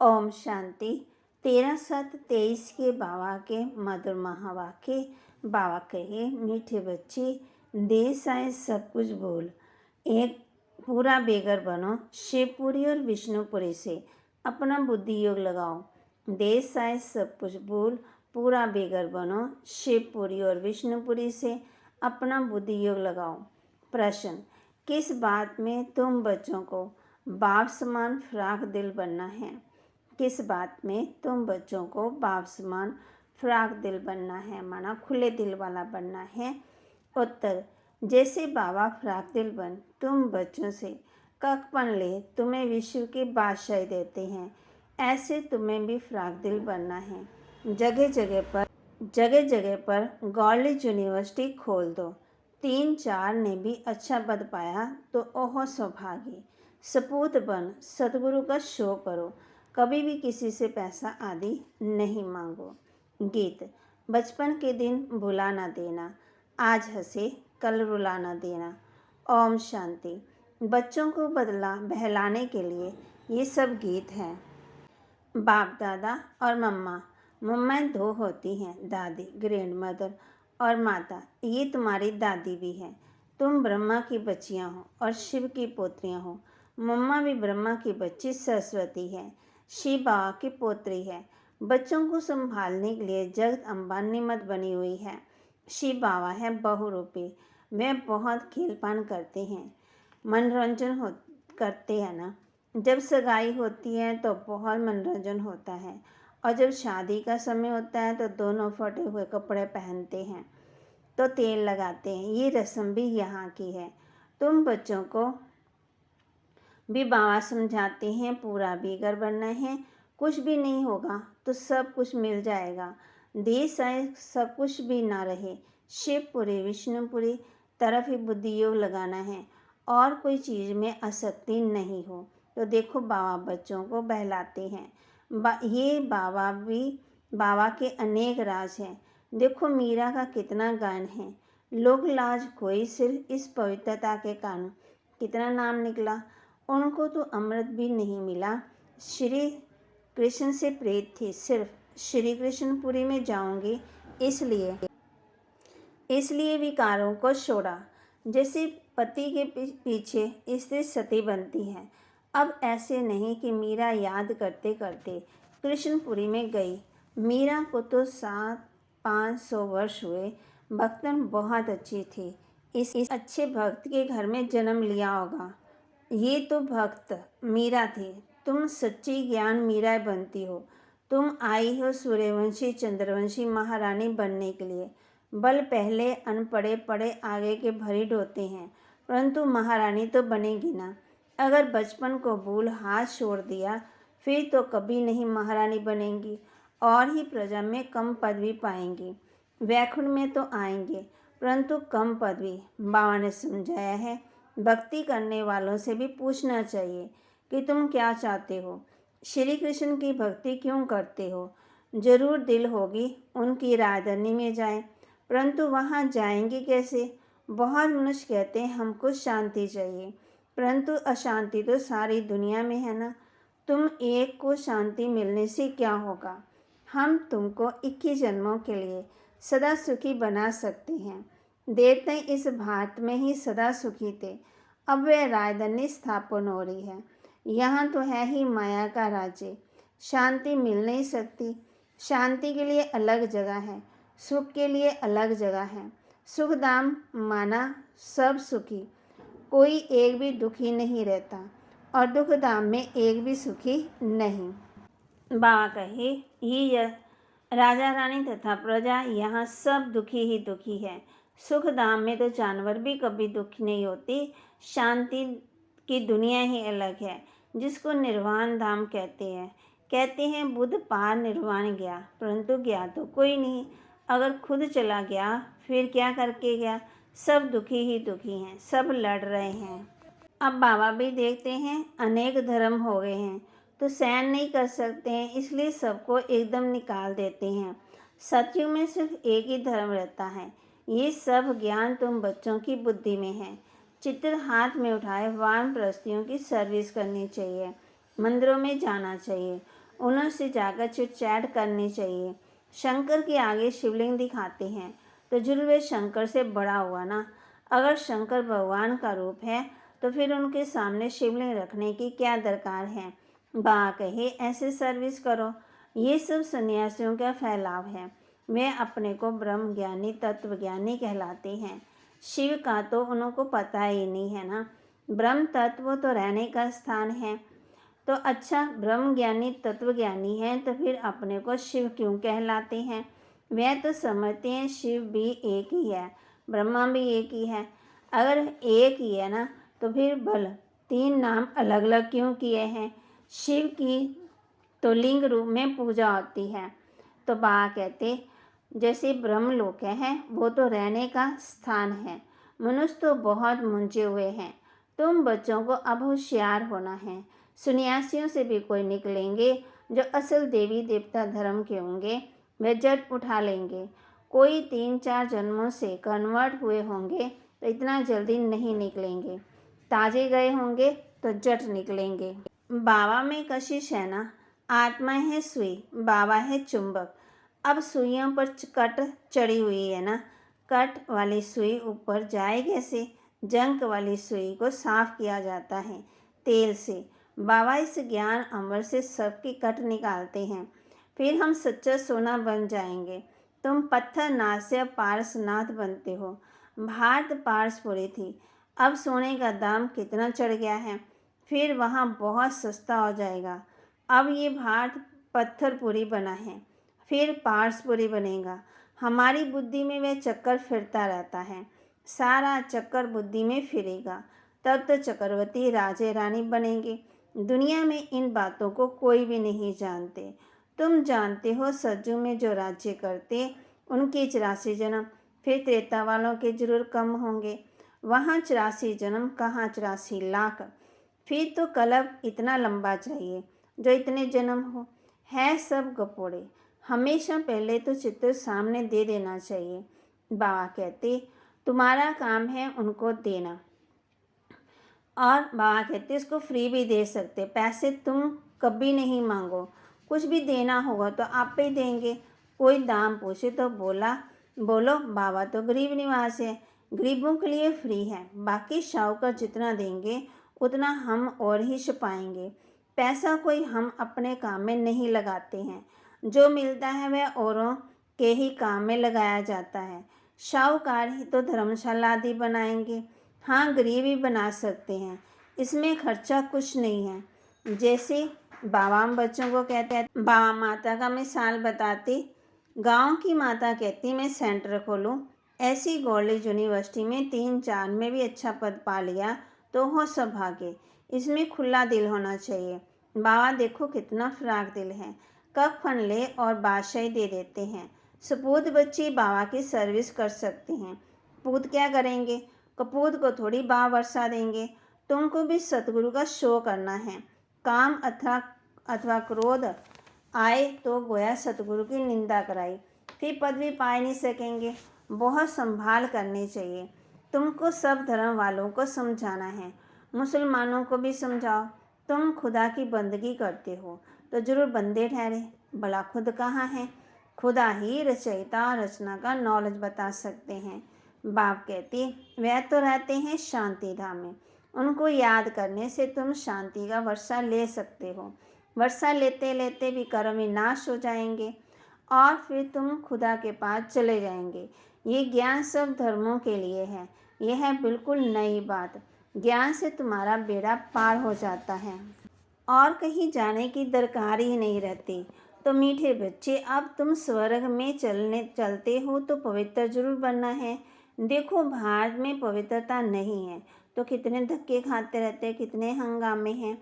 ओम शांति। 13/7/23 के बाबा के मधुर महावाक्य। बाबा कहे, मीठे बच्चे, देश आए सब कुछ बोल, एक पूरा बेगर बनो, शिवपुरी और विष्णुपुरी से अपना बुद्धि योग लगाओ। देश आए सब कुछ बोल, पूरा बेगर बनो, शिवपुरी और विष्णुपुरी से अपना बुद्धि योग लगाओ। प्रश्न, किस बात में तुम बच्चों को बाप समान फ्राक दिल बनना है? किस बात में तुम बच्चों को बाप समान फ्राक दिल बनना है, माना खुले दिल वाला बनना है? उत्तर, जैसे बाबा फ्राक दिल बन तुम बच्चों से ककपन ले तुम्हें विश्व की बादशाही देते हैं, ऐसे तुम्हें भी फ्राक दिल बनना है। जगह जगह पर कॉलेज यूनिवर्सिटी खोल दो। 3-4 ने भी अच्छा पद पाया तो ओहो सौभाग्य। सपूत बन सतगुरु का शो करो, कभी भी किसी से पैसा आदि नहीं मांगो। गीत, बचपन के दिन भुला ना देना, आज हंसे कल रुला ना देना। ओम शांति। बच्चों को बहलाने के लिए ये सब गीत हैं। बाप दादा और मम्माएं 2 होती हैं, दादी ग्रैंड मदर और माता, ये तुम्हारी दादी भी है। तुम ब्रह्मा की बच्चियां हो और शिव की पोत्रियां हो। मम्मा भी ब्रह्मा की बच्ची सरस्वती है, शिव बाबा की पोत्री है। बच्चों को संभालने के लिए जगत अम्बा निमत बनी हुई है। शिव बाबा है बहुरूपी, वे बहुत खेलपान करते हैं, मनोरंजन करते हैं ना। जब सगाई होती है तो बहुत मनोरंजन होता है, और जब शादी का समय होता है तो दोनों फटे हुए कपड़े पहनते हैं तो तेल लगाते हैं। ये रस्म भी यहाँ की है। तुम बच्चों को भी बाबा समझाते हैं, पूरा बेघर बनना है, कुछ भी नहीं होगा तो सब कुछ मिल जाएगा। देश आए सब कुछ भी ना रहे, शिवपुरी विष्णुपुरी तरफ ही बुद्धि योग लगाना है और कोई चीज़ में आसक्ति नहीं हो। तो देखो बाबा बच्चों को बहलाते हैं। ये बाबा के अनेक राज हैं। देखो मीरा का कितना गान है, लोग लाज कोई सिर्फ इस पवित्रता के कारण कितना नाम निकला। उनको तो अमृत भी नहीं मिला, श्री कृष्ण से प्रेत थे, सिर्फ श्री कृष्णपुरी में जाऊंगी इसलिए विकारों को छोड़ा। जैसे पति के पीछे स्त्री सती बनती है, अब ऐसे नहीं कि मीरा याद करते करते कृष्णपुरी में गई। मीरा को तो 700-500 वर्ष हुए। भक्तन बहुत अच्छी थी, इस अच्छे भक्त के घर में जन्म लिया होगा। ये तो भक्त मीरा थी, तुम सच्ची ज्ञान मीरा बनती हो। तुम आई हो सूर्यवंशी चंद्रवंशी महारानी बनने के लिए। बल पहले अनपढ़े पढ़े आगे के भरीड होते हैं, परंतु महारानी तो बनेगी ना। अगर बचपन को भूल हाथ छोड़ दिया फिर तो कभी नहीं महारानी बनेंगी, और ही प्रजा में कम पदवी पाएंगी। वैकुंठ में तो आएंगे परंतु कम पदवी। बाबा ने समझाया है, भक्ति करने वालों से भी पूछना चाहिए कि तुम क्या चाहते हो, श्री कृष्ण की भक्ति क्यों करते हो। जरूर दिल होगी उनकी राजधानी में जाएं, परंतु वहाँ जाएंगे कैसे? बहुत मनुष्य कहते हैं हमको शांति चाहिए, परंतु अशांति तो सारी दुनिया में है ना। तुम एक को शांति मिलने से क्या होगा? हम तुमको 21 जन्मों के लिए सदा सुखी बना सकते हैं। देवता इस भारत में ही सदा सुखी थे, अब वह राजधानी स्थापन हो रही है। यहाँ तो है ही माया का राज्य, शांति मिल नहीं सकती। शांति के लिए अलग जगह है, सुख के लिए अलग जगह है। सुखधाम माना सब सुखी, कोई एक भी दुखी नहीं रहता, और दुखधाम में एक भी सुखी नहीं। बाबा कहे, ये राजा रानी तथा प्रजा यहाँ सब दुखी ही दुखी है। सुखधाम में तो जानवर भी कभी दुखी नहीं होते। शांति की दुनिया ही अलग है, जिसको निर्वाण धाम कहते हैं बुद्ध पार निर्वाण गया, परंतु गया तो कोई नहीं। अगर खुद चला गया फिर क्या करके गया? सब दुखी ही दुखी हैं, सब लड़ रहे हैं। अब बाबा भी देखते हैं अनेक धर्म हो गए हैं तो सहन नहीं कर सकते हैं, इसलिए सबको एकदम निकाल देते हैं। सत्युग में सिर्फ एक ही धर्म रहता है। ये सब ज्ञान तुम बच्चों की बुद्धि में है। चित्र हाथ में उठाए वानप्रस्थियों की सर्विस करनी चाहिए, मंदिरों में जाना चाहिए उन्हीं से जाकर चिट-चैट करनी चाहिए। शंकर के आगे शिवलिंग दिखाते हैं तो जरूर वे शंकर से बड़ा हुआ ना। अगर शंकर भगवान का रूप है तो फिर उनके सामने शिवलिंग रखने की क्या दरकार है। बा कहे ऐसे सर्विस करो। ये सब सन्यासियों का फैलाव है। वे अपने को ब्रह्म ज्ञानी तत्वज्ञानी कहलाते हैं। शिव का तो उनको पता ही नहीं है ना। ब्रह्म तत्व तो रहने का स्थान है। तो अच्छा, ब्रह्म ज्ञानी तत्वज्ञानी है तो फिर अपने को शिव क्यों कहलाते हैं। वे तो समझते हैं शिव भी एक ही है, ब्रह्मा भी एक ही है। अगर एक ही है ना तो फिर भल 3 नाम अलग अलग क्यों किए हैं। शिव की तो लिंग रूप में पूजा होती है। तो बा कहते जैसे ब्रह्मलोक है वो तो रहने का स्थान है। मनुष्य तो बहुत मुंझे हुए हैं। तुम बच्चों को अब होशियार होना है। सन्यासियों से भी कोई निकलेंगे जो असल देवी देवता धर्म के होंगे, वे जट उठा लेंगे। कोई 3-4 जन्मों से कन्वर्ट हुए होंगे तो इतना जल्दी नहीं निकलेंगे। ताजे गए होंगे तो जट निकलेंगे। बाबा में कशिश है ना। आत्मा है सुई, बाबा है चुंबक। अब सुइयों पर कट चढ़ी हुई है ना। कट वाली सुई ऊपर जाए कैसे। जंक वाली सुई को साफ किया जाता है तेल से। बाबा इस ज्ञान अमृत से सबकी कट निकालते हैं। फिर हम सच्चा सोना बन जाएंगे। तुम पत्थर नाथ से अब पारसनाथ बनते हो। भारत पारसपुरी थी, अब सोने का दाम कितना चढ़ गया है। फिर वहाँ बहुत सस्ता हो जाएगा। अब ये भारत पत्थरपुरी बना है, फिर पारसपुरी बनेगा। हमारी बुद्धि में वह चक्कर फिरता रहता है। सारा चक्कर बुद्धि में फिरेगा, तब तो चक्रवर्ती राजे रानी बनेंगे। दुनिया में इन बातों को कोई भी नहीं जानते। तुम जानते हो सज्जू में जो राज्य करते उनके 84 जन्म, फिर त्रेता वालों के जरूर कम होंगे। वहाँ 84 जन्म कहाँ 84 लाख। फिर तो कलप इतना लंबा चाहिए जो इतने जन्म हो। है सब गपोड़े। हमेशा पहले तो चित्र सामने दे देना चाहिए। बाबा कहते तुम्हारा काम है उनको देना। और बाबा कहते इसको फ्री भी दे सकते, पैसे तुम कभी नहीं मांगो। कुछ भी देना होगा तो आप ही देंगे। कोई दाम पूछे तो बोलो बाबा तो गरीब निवास है, गरीबों के लिए फ्री है। बाकी शाहूकार जितना देंगे उतना हम और ही छुपाएंगे। पैसा कोई हम अपने काम में नहीं लगाते हैं। जो मिलता है वह औरों के ही काम में लगाया जाता है। शाहूकार ही तो धर्मशाला आदि बनाएंगे। हाँ, गरीब ही बना सकते हैं, इसमें खर्चा कुछ नहीं है। जैसे बाबा बच्चों को कहते हैं, बाबा माता का मिसाल बताते। गांव की माता कहती मैं सेंटर खोलूं। ऐसी कॉलेज यूनिवर्सिटी में 3-4 में भी अच्छा पद पा लिया तो हो सौभाग्य। इसमें खुला दिल होना चाहिए। बाबा देखो कितना फराक दिल है। कब फन ले और बादशाही दे देते हैं। सपूत बच्चे बाबा की सर्विस कर सकते हैं। पूत क्या करेंगे। कपूत को थोड़ी बाबा वर्षा देंगे। तुमको भी सतगुरु का शो करना है। काम अथवा क्रोध आए तो गोया सतगुरु की निंदा कराई, फिर पद भी पा नहीं सकेंगे। बहुत संभाल करनी चाहिए। तुमको सब धर्म वालों को समझाना है। मुसलमानों को भी समझाओ। तुम खुदा की बंदगी करते हो तो जरूर बंदे ठहरे। भला खुद कहाँ है। खुदा ही रचयिता रचना का नॉलेज बता सकते हैं। बाप कहती वह तो रहते हैं शांति धाम में। उनको याद करने से तुम शांति का वर्षा ले सकते हो। वर्षा लेते लेते भी कर्म विनाश हो जाएंगे और फिर तुम खुदा के पास चले जाएंगे। ये ज्ञान सब धर्मों के लिए है। यह है बिल्कुल नई बात। ज्ञान से तुम्हारा बेड़ा पार हो जाता है और कहीं जाने की दरकार ही नहीं रहती। तो मीठे बच्चे, अब तुम स्वर्ग में चलते हो तो पवित्र जरूर बनना है। देखो भारत में पवित्रता नहीं है तो कितने धक्के खाते रहते, कितने हंगामे हैं।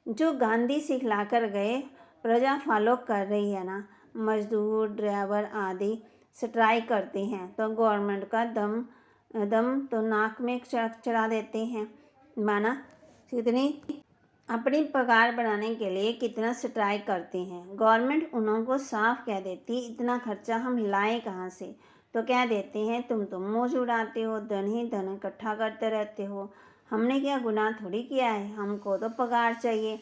जो गांधी सिखला कर गए प्रजा फॉलो कर रही है ना। मजदूर ड्राइवर आदि स्ट्राइक करते हैं तो गवर्नमेंट का दम तो नाक में चढ़ा देते हैं। माना कितनी अपनी पगार बढ़ाने के लिए कितना स्ट्राइक करते हैं। गवर्नमेंट उन्हों को साफ कह देती इतना खर्चा हम लाएं कहाँ से। तो कह देते हैं तुम तो मौज उड़ाते हो, धन ही धन इकट्ठा करते रहते हो। हमने क्या गुनाह थोड़ी किया है, हमको तो पगार चाहिए।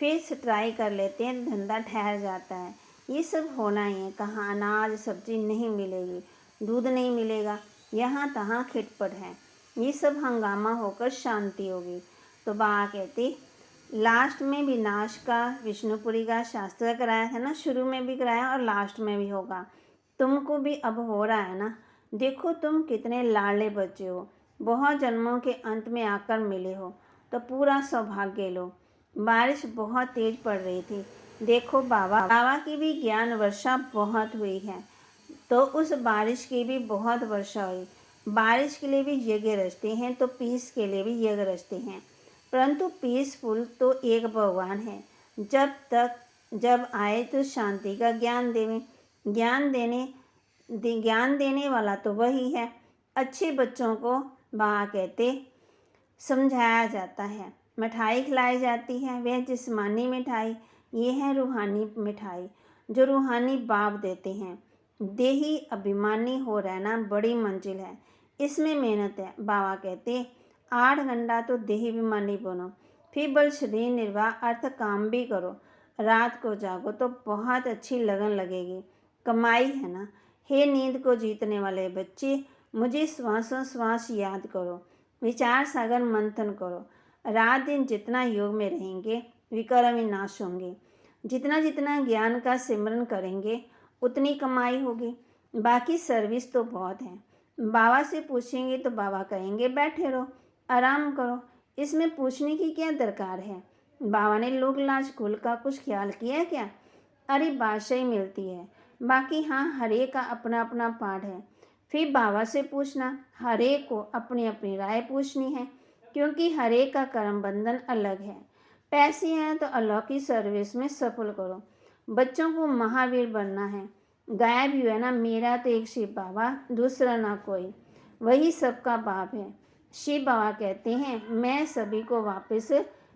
फिर से ट्राई कर लेते हैं, धंधा ठहर जाता है। ये सब होना ही है। कहाँ अनाज सब्जी नहीं मिलेगी, दूध नहीं मिलेगा, यहाँ तहाँ खिटपट है, ये सब हंगामा होकर शांति होगी। तो बाबा कहते लास्ट में विनाश का विष्णुपुरी का शास्त्र कराया था ना, शुरू में भी कराया और लास्ट में भी होगा। तुमको भी अब हो रहा है ना। देखो तुम कितने लाडले बच्चे हो, बहुत जन्मों के अंत में आकर मिले हो, तो पूरा सौभाग्य लो। बारिश बहुत तेज पड़ रही थी। देखो बाबा की भी ज्ञान वर्षा बहुत हुई है, तो उस बारिश की भी बहुत वर्षा हुई। बारिश के लिए भी यज्ञ रचते हैं, तो पीस के लिए भी यज्ञ रचते हैं, परंतु पीसफुल तो एक भगवान है। जब आए तो शांति का ज्ञान देवे, ज्ञान देने वाला तो वही है। अच्छे बच्चों को बाबा कहते समझाया जाता है, मिठाई खिलाई जाती है, वह जिस्मानी मिठाई, ये है रूहानी मिठाई जो रूहानी बाप देते हैं। देही अभिमानी हो रहना बड़ी मंजिल है, इसमें मेहनत है। बाबा कहते 8 घंटा तो देही अभिमानी बनो, फिर बल शरीर निर्वाह अर्थ काम भी करो, रात को जागो तो बहुत अच्छी लगन लगेगी, कमाई है ना। हे नींद को जीतने वाले बच्चे, मुझे श्वासों श्वास याद करो, विचार सागर मंथन करो। रात दिन जितना योग में रहेंगे विकार विनाश होंगे, जितना ज्ञान का सिमरन करेंगे उतनी कमाई होगी। बाकी सर्विस तो बहुत है। बाबा से पूछेंगे तो बाबा कहेंगे बैठे रहो, आराम करो, इसमें पूछने की क्या दरकार है। बाबा ने लोक लाज कुल का कुछ ख्याल किया क्या? अरे बादशाही मिलती है, बाकी हाँ हरेक का अपना अपना पाठ है। फिर बाबा से पूछना, हरेक को अपनी अपनी राय पूछनी है, क्योंकि हरेक का कर्म बंधन अलग है। पैसे हैं तो अलौकिक सर्विस में सफल करो। बच्चों को महावीर बनना है। गाया भी है ना, मेरा तो एक शिव बाबा, दूसरा ना कोई, वही सबका बाप है। शिव बाबा कहते हैं मैं सभी को वापस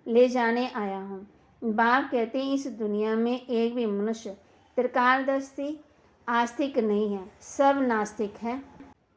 ले जाने आया हूँ। बाप कहते हैं इस दुनिया में एक भी मनुष्य त्रिकालदर्शी आस्तिक नहीं है, सब नास्तिक है।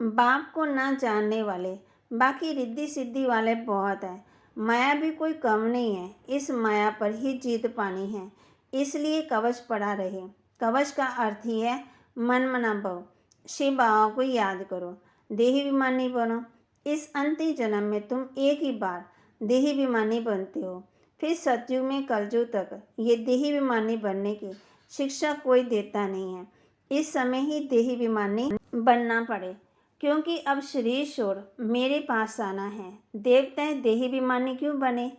बाप को ना जानने वाले, बाकी रिद्धि सिद्धि वाले बहुत है। माया भी कोई कम नहीं है, इस माया पर ही जीत पानी है, इसलिए कवच पड़ा रहे। कवच का अर्थ ही है मन मना भव। शिव बाबा को याद करो, देही अभिमानी बनो। इस अंतिम जन्म में तुम एक ही बार देही अभिमानी बनते हो, फिर सतयुग में कलयुग तक ये देही अभिमानी बनने की शिक्षा कोई देता नहीं है। इस समय ही देही अभिमानी बनना पड़े, क्योंकि अब शरीर छोड़ मेरे पास आना है। देवताएं देही अभिमानी क्यों बने?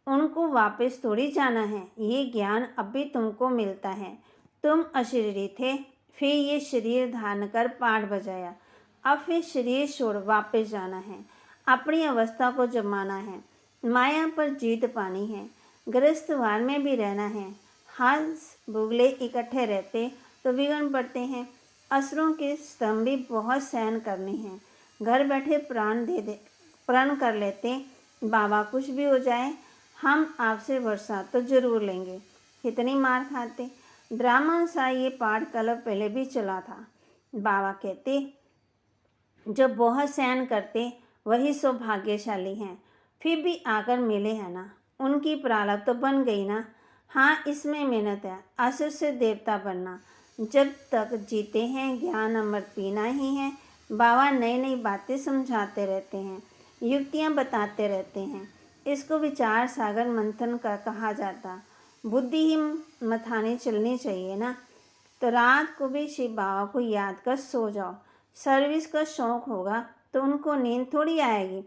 उनको वापस थोड़ी जाना है। ये ज्ञान अभी तुमको मिलता है। तुम अशरीरी थे, फिर ये शरीर धारण कर पाठ बजाया, अब फिर शरीर छोड़ वापस जाना है, अपनी अवस्था को जमाना है, माया पर जीत पानी है, गृहस्थवार में भी रहना है। हंस बुगले इकट्ठे रहते तो विघ्न बढ़ते हैं। असुरों के स्तंभ भी बहुत सहन करने हैं। घर बैठे प्रण कर लेते, बाबा कुछ भी हो जाए हम आपसे वर्षा तो जरूर लेंगे। कितनी मार खाते। ड्रामा अनुसार ये पाठ कल पहले भी चला था। बाबा कहते जो बहुत सहन करते वही सौभाग्यशाली हैं। फिर भी आकर मिले हैं ना, उनकी प्रारब्ध तो बन गई ना। हाँ इसमें मेहनत है, असुर से देवता बनना। जब तक जीते हैं ज्ञान अमृत पीना ही है। बाबा नई नई बातें समझाते रहते हैं, युक्तियाँ बताते रहते हैं। इसको विचार सागर मंथन का कहा जाता। बुद्धि ही मथाने चलनी चाहिए ना। तो रात को भी शिव बाबा को याद कर सो जाओ। सर्विस का शौक होगा तो उनको नींद थोड़ी आएगी,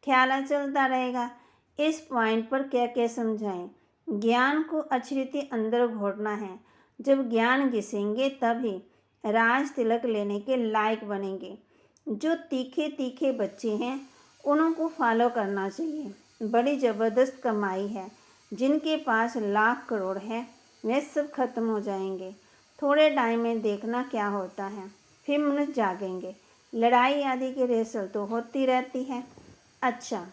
ख्याल चलता रहेगा। इस पॉइंट पर क्या क्या समझाएं? ज्ञान को अच्छी रीति अंदर घोटना है। जब ज्ञान घिसेंगे तभी राज तिलक लेने के लायक बनेंगे। जो तीखे तीखे बच्चे हैं उनको फॉलो करना चाहिए। बड़ी ज़बरदस्त कमाई है। जिनके पास लाख करोड़ है वे सब खत्म हो जाएंगे। थोड़े टाइम में देखना क्या होता है, फिर मनुष्य जागेंगे। लड़ाई आदि की रेसल तो होती रहती है। अच्छा,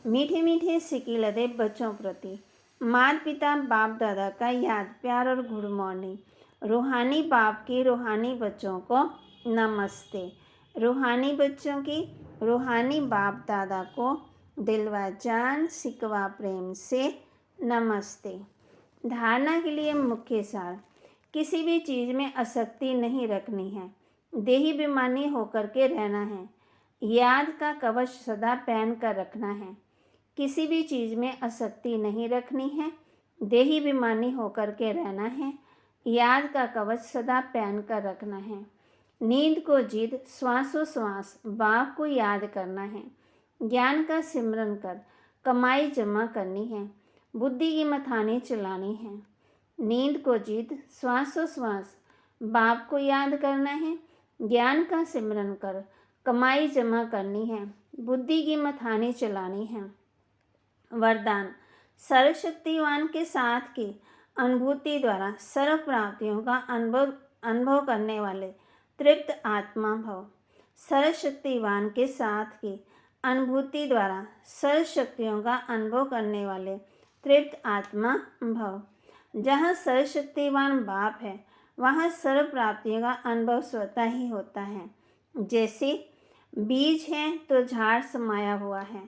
मीठे मीठे सिक्के लदे बच्चों प्रति माता पिता बाप दादा का याद प्यार और गुड मॉर्निंग। रूहानी बाप के रूहानी बच्चों को नमस्ते। रूहानी बच्चों की रूहानी बाप दादा को दिलवा जान सिकवा प्रेम से नमस्ते। धारणा के लिए मुख्य सार। किसी भी चीज़ में आसक्ति नहीं रखनी है, देही बेईमानी होकर के रहना है, याद का कवच सदा पहन कर रखना है। किसी भी चीज़ में आसक्ति नहीं रखनी है, देही बेईमानी होकर के रहना है, याद का कवच सदा पहन कर रखना है। नींद को जीत श्वासोश्वास बाप को याद करना है। ज्ञान का सिमरन कर कमाई जमा करनी है, बुद्धि की मथानी चलानी है। नींद को जीत श्वासोश्वास बाप को याद करना है, ज्ञान का सिमरन कर कमाई जमा करनी है, बुद्धि की मथानी चलानी है। वरदान। सर्वशक्तिवान के साथ की अनुभूति द्वारा सर्व प्राप्तियों का अनुभव करने वाले तृप्त आत्मा भव। सर्वशक्तिवान के साथ की अनुभूति द्वारा सर्व शक्तियों का अनुभव करने वाले तृप्त आत्मा भव। जहाँ सर्वशक्तिवान बाप है, वहाँ सर्व प्राप्तियों का अनुभव स्वतः ही होता है। जैसे बीज है तो झाड़ समाया हुआ है,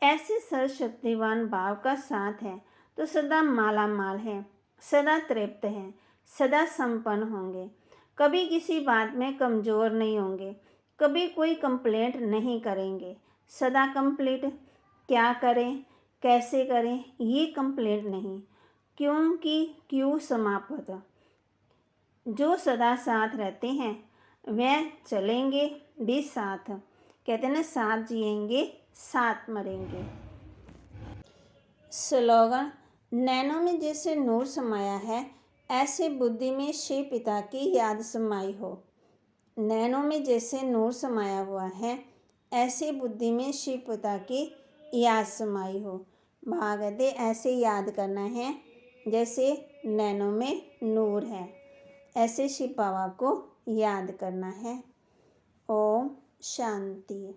ऐसे सर्वशक्तिवान बाप का साथ है तो सदा माला माल है, सदा तृप्त हैं, सदा संपन्न होंगे, कभी किसी बात में कमज़ोर नहीं होंगे, कभी कोई कंप्लेंट नहीं करेंगे, सदा कंप्लीट। क्या करें, कैसे करें, ये कंप्लेंट नहीं, क्योंकि क्यों समाप्त। जो सदा साथ रहते हैं वह चलेंगे भी साथ। कहते हैं ना, साथ जिएंगे साथ मरेंगे। स्लोगन। नैनों में जैसे नूर समाया है, ऐसे बुद्धि में शिव पिता की याद समाई हो। नैनों में जैसे नूर समाया हुआ है, ऐसे बुद्धि में शिव पिता की याद समाई हो। भागवते ऐसे याद करना है जैसे नैनों में नूर है, ऐसे शिव बाबा को याद करना है। ओम शांति।